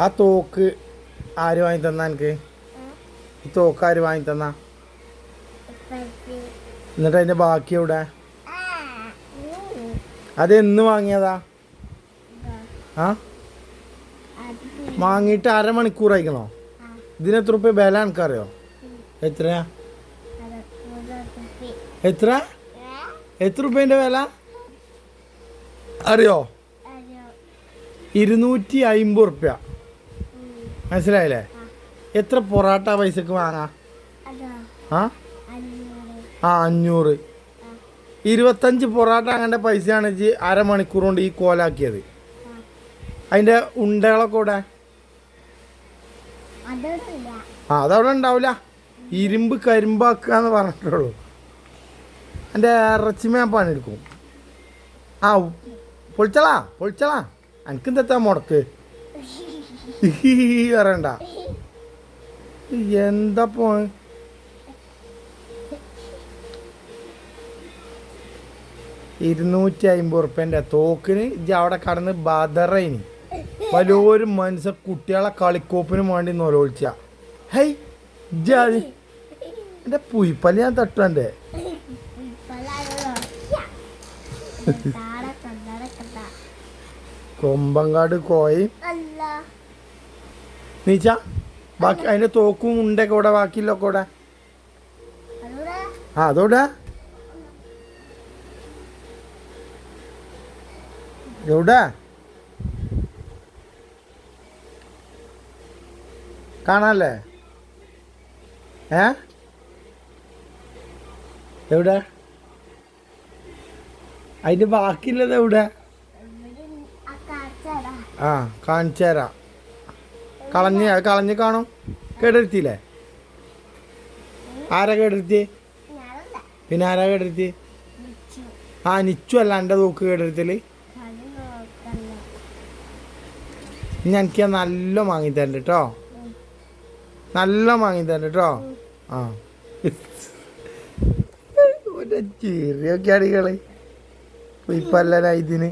ആ തോക്ക് ആര് വാങ്ങി തന്നാ എനിക്ക്? ഈ തോക്ക് ആര് വാങ്ങി തന്നാ? എന്നിട്ട് അതിന്റെ ബാക്കി എവിടെ? അതെന്ന് വാങ്ങിയതാ? ആ വാങ്ങിയിട്ട് അരമണിക്കൂർ ആയിക്കണോ? ഇതിന് എത്ര റുപ്യ വില എനിക്കറിയോ? എത്രയാ? എത്ര റുപ്യന്റെ വില അറിയോ? 250 റുപ്യ. മനസ്സിലായില്ലേ? എത്ര പൊറാട്ട പൈസക്ക് വാങ്ങാ? ആ 500. 25 പൊറാട്ട അങ്ങനെ പൈസയാണ് അരമണിക്കൂർ കൊണ്ട് ഈ കോലാക്കിയത്. അതിന്റെ ഉണ്ടകളൊക്കെ ഇവിടെ? അതവിടെ ഉണ്ടാവില്ല. ഇരുമ്പ് കരിമ്പാക്കുക എന്ന് പറഞ്ഞിട്ടുള്ളൂ. എൻ്റെ ഇറച്ചിമ ഞാൻ പണിയെടുക്കും. പൊളിച്ചളാ എനിക്കെന്താ മുടക്ക് പറയണ്ട. എന്താ പോ 250 റുപ്യൻ്റെ തോക്കിന് ഇജ്ജ് അവിടെ കടന്ന് ബദറയിന് വലിയൊരു മനുഷ്യ കുട്ടികളെ കളിക്കോപ്പിനും വേണ്ടി നൊലോളിച്ച. ഹൈ ജാതി എൻ്റെ പുയിപ്പല്ല ഞാൻ തട്ടണ്ടേ. കൊമ്പങ്കാട് കോയി നീച്ച ബാക്കി അതിന്റെ തോക്കും ഉണ്ടൊക്കെ ഇവിടെ ബാക്കിയില്ലൊക്കെ ഇവിടെ. അതോടെ എവിടെ കാണാല്ലേ? എവിടെ അതിന്റെ ബാക്കിയുള്ളത് എവിടെ? കാണിച്ചു തരാം. കളഞ്ഞ് കാണും. കേടെടുത്തില്ലേ? ആരാ കേടെടുത്തി? പിന്നെ ആരാ കേടെടുത്തി? നിച്ചു അല്ല എൻ്റെ തോക്ക് കേടെടുത്തല്. ഇനി എനിക്ക് നല്ല വാങ്ങിത്തരണ്ട് കേട്ടോ. നല്ല വാങ്ങിത്തരണ്ട് കേട്ടോ. ചെറിയൊക്കെ അടികള് ഇപ്പല്ല ഇതിന്